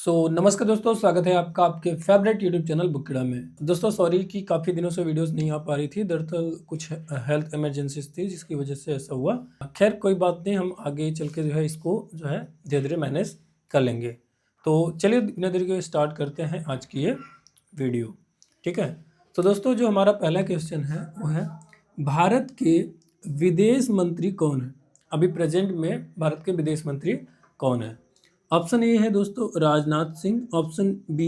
नमस्कार दोस्तों, स्वागत है आपका आपके फेवरेट यूट्यूब चैनल बुकड़ा में। दोस्तों सॉरी कि काफ़ी दिनों से वीडियोस नहीं आ पा रही थी। दरअसल कुछ हेल्थ इमरजेंसीज थी जिसकी वजह से ऐसा हुआ। खैर कोई बात नहीं, हम आगे चल के जो है इसको जो है धीरे धीरे मैनेज कर लेंगे। तो चलिए बिना देरी के स्टार्ट करते हैं आज की ये वीडियो। ठीक है, तो दोस्तों जो हमारा पहला क्वेश्चन है वो है, भारत के विदेश मंत्री कौन है? अभी प्रेजेंट में भारत के विदेश मंत्री कौन है? ऑप्शन ए है दोस्तों Rajnath Singh, option B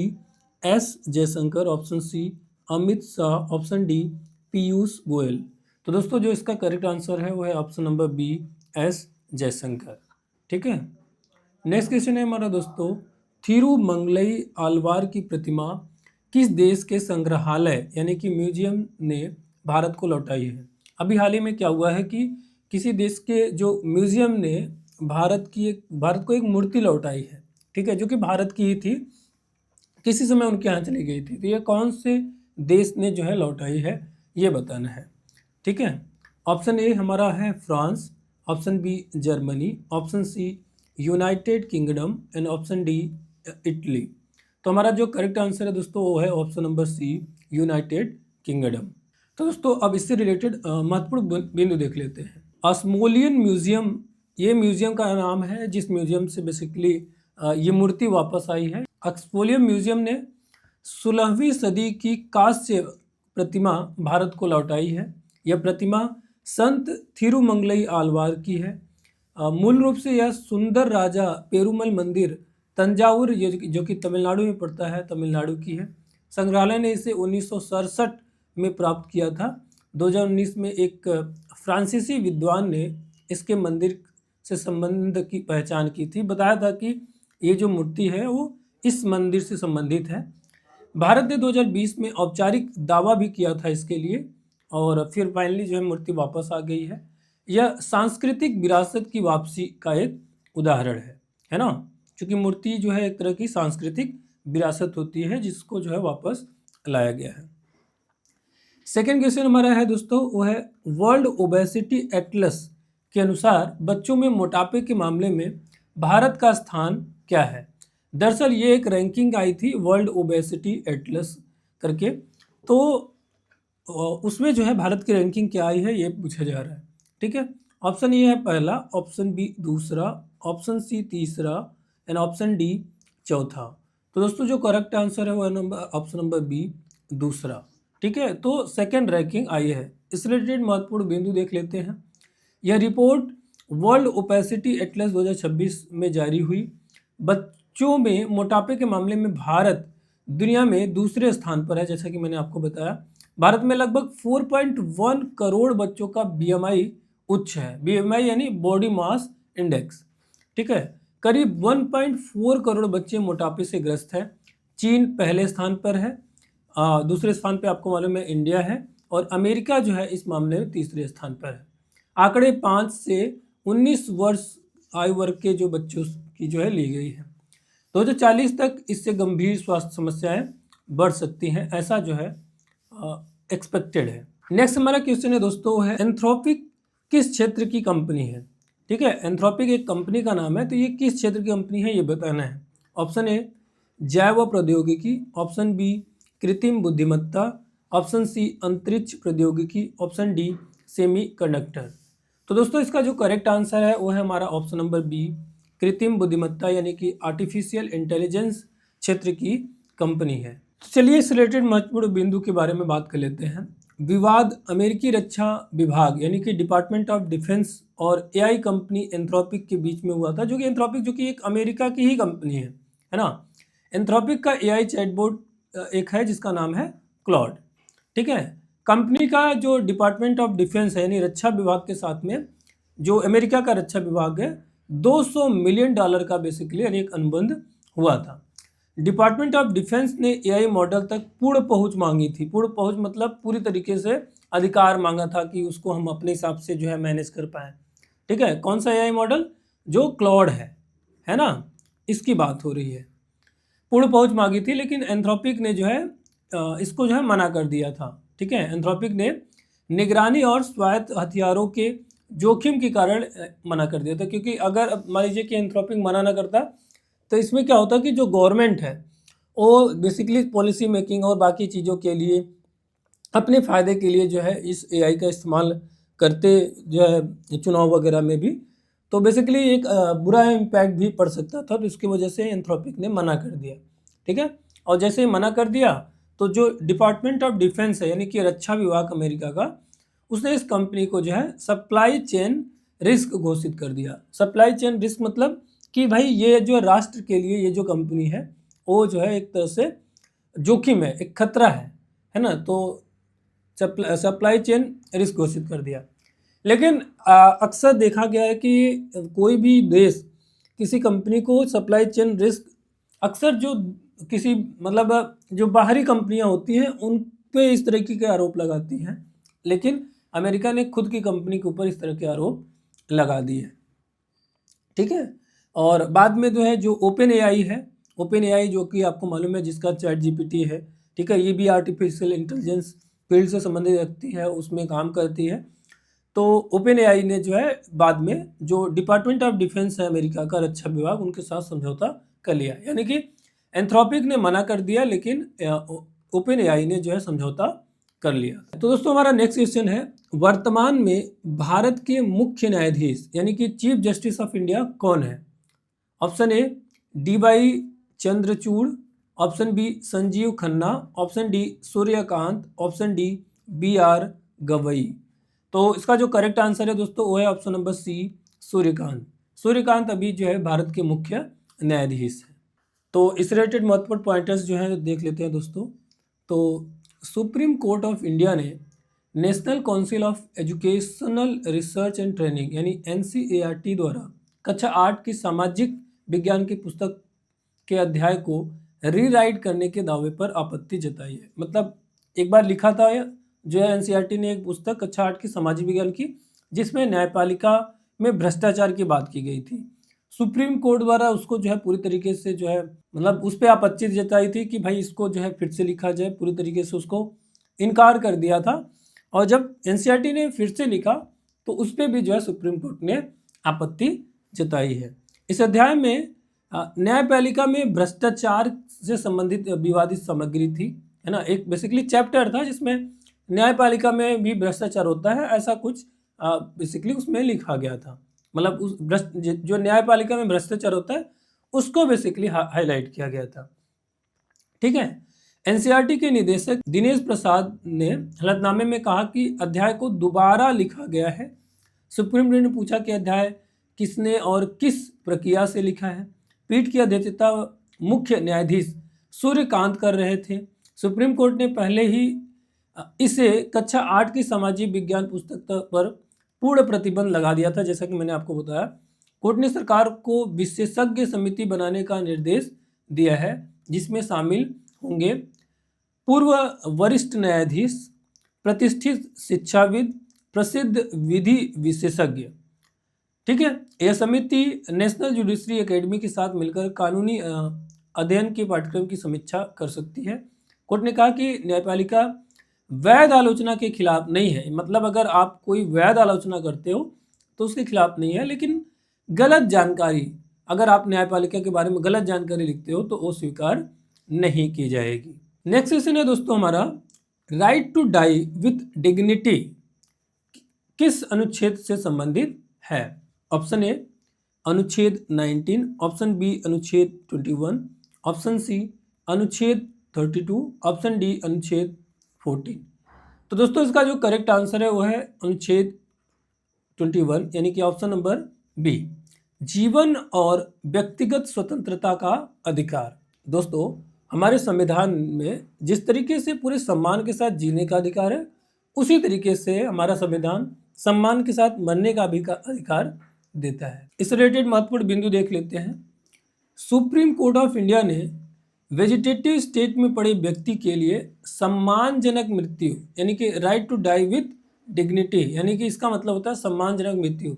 S Jaishankar, option C Amit Shah, option D Piyush Goyal. तो दोस्तों जो इसका करेक्ट आंसर है वो है option number B S Jaishankar. ठीक है, नेक्स्ट क्वेश्चन है हमारा दोस्तों, थिरुमंगलई आलवार की प्रतिमा किस देश के संग्रहालय यानी कि म्यूजियम ने भारत को लौटाई है? अभी हाल ही में क्या हुआ है कि किसी देश के जो म्यूजियम ने भारत को एक मूर्ति लौटाई है। ठीक है, जो कि भारत की ही थी, किसी समय उनके यहाँ चली गई थी। तो ये कौन से देश ने जो है लौटाई है ये बताना है। ठीक है, ऑप्शन ए हमारा है France, option B Germany, option C United Kingdom and option D Italy. तो हमारा जो करेक्ट आंसर है दोस्तों वो है option number C United Kingdom. तो दोस्तों अब इससे रिलेटेड महत्वपूर्ण बिंदु देख लेते हैं। अस्मोलियन म्यूजियम, ये म्यूजियम का नाम है जिस म्यूजियम से बेसिकली ये मूर्ति वापस आई है। अस्मोलियन म्यूजियम ने 16वीं सदी की कांस्य प्रतिमा भारत को लौटाई है। यह प्रतिमा संत थिरुमंगलई आलवार की है। मूल रूप से यह सुंदर राजा पेरुमल मंदिर तंजावुर जो कि तमिलनाडु में पड़ता है, तमिलनाडु की है। संग्रहालय ने इसे 1967 में प्राप्त किया था। 2019 में एक फ्रांसीसी विद्वान ने इसके मंदिर से संबंध की पहचान की थी। बताया था कि ये जो मूर्ति है वो इस मंदिर से संबंधित है। भारत ने 2020 में औपचारिक दावा भी किया था इसके लिए, और फिर फाइनली जो है मूर्ति वापस आ गई है। यह सांस्कृतिक विरासत की वापसी का एक उदाहरण है ना, क्योंकि मूर्ति जो है एक तरह की सांस्कृतिक विरासत होती है जिसको जो है वापस लाया गया है। सेकेंड क्वेश्चन हमारा है दोस्तों वो है, वर्ल्ड ओबेसिटी एटलस के अनुसार बच्चों में मोटापे के मामले में भारत का स्थान क्या है? दरअसल ये एक रैंकिंग आई थी वर्ल्ड ओबेसिटी एटलस करके, तो उसमें जो है भारत की रैंकिंग क्या आई है ये पूछा जा रहा है। ठीक है, ऑप्शन ए है पहला, ऑप्शन बी दूसरा, ऑप्शन सी तीसरा एंड ऑप्शन डी चौथा। तो दोस्तों जो करेक्ट आंसर है वो है ऑप्शन नंबर बी दूसरा। ठीक है, तो सेकेंड रैंकिंग आई है। इस रिलेटेड महत्वपूर्ण बिंदु देख लेते हैं। यह रिपोर्ट वर्ल्ड ओबेसिटी एटलस 2026 में जारी हुई। बच्चों में मोटापे के मामले में भारत दुनिया में दूसरे स्थान पर है। जैसा कि मैंने आपको बताया, भारत में लगभग 4.1 करोड़ बच्चों का बीएमआई उच्च है। बीएमआई यानी बॉडी मास इंडेक्स। ठीक है, करीब 1.4 करोड़ बच्चे मोटापे से ग्रस्त हैं। चीन पहले स्थान पर है, दूसरे स्थान पर आपको मालूम है इंडिया है, और अमेरिका जो है इस मामले में तीसरे स्थान पर है। आंकड़े 5 से 19 वर्ष आयु वर्ग के जो बच्चों की जो है ली गई है। 2040 तक इससे गंभीर स्वास्थ्य समस्याएं बढ़ सकती हैं, ऐसा जो है एक्सपेक्टेड है। नेक्स्ट हमारा क्वेश्चन है दोस्तों है, एंथ्रोपिक किस क्षेत्र की कंपनी है? ठीक है, एंथ्रोपिक एक कंपनी का नाम है, तो ये किस क्षेत्र की कंपनी है ये बताना है। ऑप्शन ए जैव प्रौद्योगिकी, ऑप्शन बी कृत्रिम बुद्धिमत्ता, ऑप्शन सी अंतरिक्ष प्रौद्योगिकी, ऑप्शन डी सेमीकंडक्टर। तो दोस्तों इसका जो करेक्ट आंसर है वो है हमारा ऑप्शन नंबर बी कृत्रिम बुद्धिमत्ता यानी कि आर्टिफिशियल इंटेलिजेंस क्षेत्र की कंपनी है। तो चलिए इस रिलेटेड महत्वपूर्ण बिंदु के बारे में बात कर लेते हैं। विवाद अमेरिकी रक्षा विभाग यानी कि डिपार्टमेंट ऑफ डिफेंस और एआई कंपनी एंथ्रोपिक के बीच में हुआ था, जो कि एंथ्रोपिक जो कि एक अमेरिका की ही कंपनी है ना। एंथ्रोपिक का एआई चैटबॉट एक है जिसका नाम है क्लॉड। ठीक है, कंपनी का जो डिपार्टमेंट ऑफ डिफेंस है यानी रक्षा विभाग के साथ में जो अमेरिका का रक्षा विभाग है, 200 मिलियन डॉलर का बेसिकली एक अनुबंध हुआ था। डिपार्टमेंट ऑफ डिफेंस ने एआई मॉडल तक पूर्ण पहुंच मांगी थी। पूर्ण पहुंच मतलब पूरी तरीके से अधिकार मांगा था कि उसको हम अपने हिसाब से जो है मैनेज कर पाएँ। ठीक है, कौन सा एआई मॉडल? जो क्लॉड है ना, इसकी बात हो रही है। पूर्ण पहुंच मांगी थी, लेकिन एंथ्रोपिक ने जो है इसको जो है मना कर दिया था। ठीक है, एंथ्रोपिक ने निगरानी और स्वायत्त हथियारों के जोखिम के कारण मना कर दिया था, क्योंकि अगर मान लीजिए कि एंथ्रोपिक मना ना करता तो इसमें क्या होता है कि जो गवर्नमेंट है वो बेसिकली पॉलिसी मेकिंग और बाकी चीज़ों के लिए अपने फ़ायदे के लिए जो है इस एआई का इस्तेमाल करते जो है चुनाव वगैरह में भी, तो बेसिकली एक बुरा इम्पैक्ट भी पड़ सकता था, तो इसकी वजह से एंथ्रोपिक ने मना कर दिया। ठीक है, और जैसे ही मना कर दिया तो जो डिपार्टमेंट ऑफ डिफेंस है यानी कि रक्षा विभाग अमेरिका का, उसने इस कंपनी को जो है सप्लाई चेन रिस्क घोषित कर दिया। सप्लाई चेन रिस्क मतलब कि भाई ये जो राष्ट्र के लिए ये जो कंपनी है वो जो है एक तरह से जोखिम है, एक खतरा है ना, तो सप्लाई चेन रिस्क घोषित कर दिया। लेकिन अक्सर देखा गया है कि कोई भी देश किसी कंपनी को सप्लाई चेन रिस्क, अक्सर जो किसी मतलब जो बाहरी कंपनियां होती हैं उन पे इस तरह के आरोप लगाती हैं, लेकिन अमेरिका ने खुद की कंपनी के ऊपर इस तरह के आरोप लगा दिए। ठीक है, और बाद में जो है जो ओपन एआई है, ओपन एआई जो कि आपको मालूम है जिसका चैट जीपीटी है, ठीक है, ये भी आर्टिफिशियल इंटेलिजेंस फील्ड से संबंधित व्यक्ति है, उसमें काम करती है। तो ओपन एआई ने जो है बाद में जो डिपार्टमेंट ऑफ डिफेंस है अमेरिका का रक्षा विभाग, उनके साथ समझौता कर लिया। यानी कि एंथ्रोपिक ने मना कर दिया लेकिन ओपन एआई ने जो है समझौता कर लिया। तो दोस्तों हमारा नेक्स्ट क्वेश्चन है, वर्तमान में भारत के मुख्य न्यायाधीश यानी कि चीफ जस्टिस ऑफ इंडिया कौन है? Option A D Y Chandrachud, option B Sanjiv Khanna, option D Suryakant, option D B R Gavai. तो इसका जो करेक्ट आंसर है दोस्तों वो है option number C Suryakant. Suryakant अभी जो है भारत के मुख्य न्यायाधीश है। तो इस रिलेटेड महत्वपूर्ण पॉइंटर्स जो हैं देख लेते हैं दोस्तों। तो सुप्रीम कोर्ट ऑफ इंडिया ने national council of educational research and training यानी NCERT द्वारा कक्षा 8 की सामाजिक विज्ञान की पुस्तक के अध्याय को रीराइट करने के दावे पर आपत्ति जताई है। मतलब एक बार लिखा था जो है NCERT ने एक पुस्तक कक्षा 8 की सामाजिक विज्ञान की, जिसमें न्यायपालिका में भ्रष्टाचार की बात की गई थी। सुप्रीम कोर्ट द्वारा उसको जो है पूरी तरीके से जो है मतलब उस पर आपत्ति जताई थी कि भाई इसको जो है फिर से लिखा जाए, पूरी तरीके से उसको इनकार कर दिया था। और जब NCERT ने फिर से लिखा तो उस पर भी जो है सुप्रीम कोर्ट ने आपत्ति जताई है। इस अध्याय में न्यायपालिका में भ्रष्टाचार से संबंधित विवादित सामग्री थी, है ना, एक बेसिकली चैप्टर था जिसमें न्यायपालिका में भी भ्रष्टाचार होता है ऐसा कुछ बेसिकली उसमें लिखा गया था। मतलब उस जो न्यायपालिका में भ्रष्टाचार होता है उसको बेसिकली हाईलाइट किया गया था। ठीक है, NCERT के निदेशक दिनेश प्रसाद ने हलफनामे में कहा कि अध्याय को दोबारा लिखा गया है। सुप्रीम कोर्ट ने पूछा कि अध्याय किसने और किस प्रक्रिया से लिखा है। पीठ की अध्यक्षता मुख्य न्यायाधीश सूर्यकांत कर रहे थे। सुप्रीम कोर्ट ने पहले ही इसे कक्षा 8 की सामाजिक विज्ञान पुस्तक पर पूर्ण प्रतिबंध लगा दिया था। जैसा कि मैंने आपको बताया, कोर्ट ने सरकार को विशेषज्ञ समिति बनाने का निर्देश दिया है जिसमें शामिल होंगे पूर्व वरिष्ठ न्यायाधीश, प्रतिष्ठित शिक्षाविद, प्रसिद्ध विधि विशेषज्ञ। ठीक है, यह समिति नेशनल जुडिशरी एकेडमी के साथ मिलकर कानूनी अध्ययन के पाठ्यक्रम की समीक्षा कर सकती है। कोर्ट ने कहा कि न्यायपालिका वैध आलोचना के खिलाफ नहीं है। मतलब अगर आप कोई वैध आलोचना करते हो तो उसके खिलाफ नहीं है, लेकिन गलत जानकारी, अगर आप न्यायपालिका के बारे में गलत जानकारी लिखते हो तो वो स्वीकार नहीं की जाएगी। नेक्स्ट क्वेश्चन है दोस्तों हमारा, right to die with dignity किस अनुच्छेद से संबंधित है? ऑप्शन ए अनुच्छेद 19, ऑप्शन बी अनुच्छेद 21, ऑप्शन सी अनुच्छेद 32, ऑप्शन डी अनुच्छेद 14। तो दोस्तों इसका जो करेक्ट आंसर है वो है अनुच्छेद 21 यानी कि ऑप्शन नंबर बी, जीवन और व्यक्तिगत स्वतंत्रता का अधिकार। दोस्तों हमारे संविधान में जिस तरीके से पूरे सम्मान के साथ जीने का अधिकार है, उसी तरीके से हमारा संविधान सम्मान के साथ मरने का भी अधिकार देता है। इस रिलेटेड महत्वपूर्ण बिंदु देख लेते हैं। सुप्रीम कोर्ट ऑफ इंडिया ने वेजिटेटिव स्टेट में पड़े व्यक्ति के लिए सम्मानजनक मृत्यु यानी कि right to die with dignity यानी कि इसका मतलब होता है सम्मानजनक मृत्यु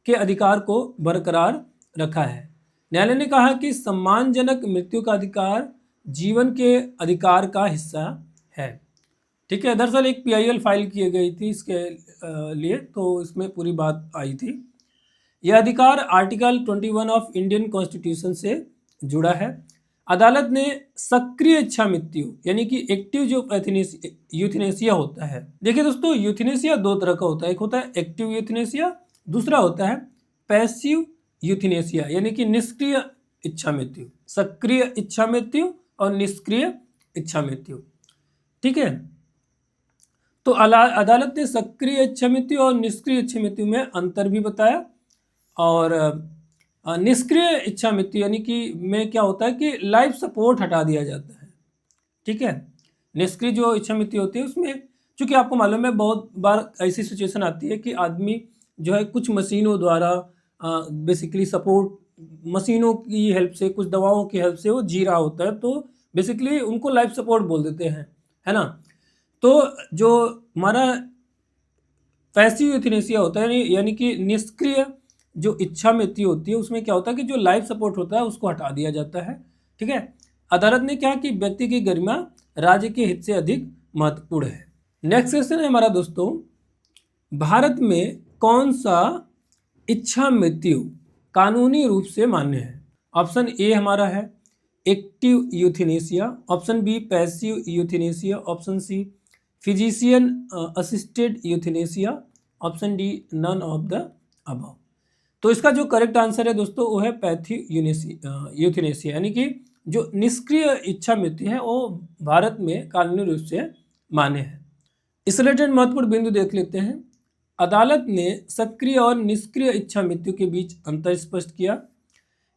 के अधिकार को बरकरार रखा है। न्यायालय ने कहा कि सम्मानजनक मृत्यु का अधिकार जीवन के अधिकार का हिस्सा है। ठीक है, दरअसल एक PIL फाइल की गई थी इसके लिए, तो इसमें पूरी बात आई थी। यह अधिकार आर्टिकल 21 ऑफ इंडियन कॉन्स्टिट्यूशन से जुड़ा है। अदालत ने सक्रिय इच्छा मृत्यु यानी कि एक्टिव जो यूथनेसिया होता है, देखिए दोस्तों यूथनेसिया दो तरह का होता है, एक होता है एक्टिव यूथनेसिया, दूसरा होता है पैसिव यूथनेसिया यानी कि निष्क्रिय इच्छा मृत्यु। सक्रिय इच्छा मृत्यु और निष्क्रिय इच्छा मृत्यु, ठीक है। तो अदालत ने सक्रिय इच्छा मृत्यु और निष्क्रिय इच्छा मृत्यु में अंतर भी बताया। और निष्क्रिय इच्छा मृत्यु यानी कि में क्या होता है कि लाइफ सपोर्ट हटा दिया जाता है, ठीक है। निष्क्रिय जो इच्छा मृत्यु होती है उसमें चूंकि आपको मालूम है बहुत बार ऐसी सिचुएशन आती है कि आदमी जो है कुछ मशीनों द्वारा बेसिकली सपोर्ट, मशीनों की हेल्प से, कुछ दवाओं की हेल्प से वो जी रहा होता है, तो बेसिकली उनको लाइफ सपोर्ट बोल देते हैं, है ना। तो जो हमारा पैसिव यूथनेसिया होता है यानी कि निष्क्रिय जो इच्छा मृत्यु होती है उसमें क्या होता है कि जो लाइफ सपोर्ट होता है उसको हटा दिया जाता है, ठीक है। अदालत ने कहा कि व्यक्ति की गरिमा राज्य के हित से अधिक महत्वपूर्ण है। नेक्स्ट क्वेश्चन है हमारा दोस्तों, भारत में कौन सा इच्छा मृत्यु कानूनी रूप से मान्य है? ऑप्शन ए हमारा है active euthanasia, option B passive euthanasia, option C physician assisted euthanasia, option D none of the above. तो इसका जो करेक्ट आंसर है दोस्तों वो है पैसिव यूथनेसिया यानी कि जो निष्क्रिय इच्छा मृत्यु है वो भारत में कानूनी रूप से मान्य है। इस रिलेटेड महत्वपूर्ण बिंदु देख लेते हैं। अदालत ने सक्रिय और निष्क्रिय इच्छा मृत्यु के बीच अंतर स्पष्ट किया।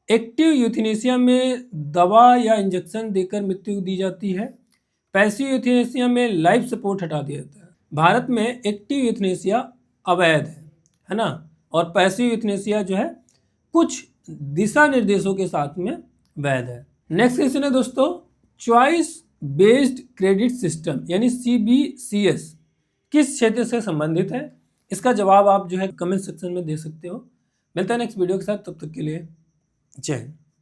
एक्टिव यूथनेसिया में दवा या इंजेक्शन देकर मृत्यु दी जाती है, पैसिव यूथनेसिया में लाइफ सपोर्ट हटा दिया जाता है। भारत में एक्टिव यूथनेसिया अवैध है ना, और पैसिव यूथनेसिया जो है कुछ दिशा निर्देशों के साथ में वैध है। नेक्स्ट क्वेश्चन है दोस्तों, चॉइस बेस्ड क्रेडिट सिस्टम यानी CBCS किस क्षेत्र से संबंधित है? इसका जवाब आप जो है कमेंट सेक्शन में दे सकते हो। मिलता है नेक्स्ट वीडियो के साथ, तब तक के लिए जय हिंद।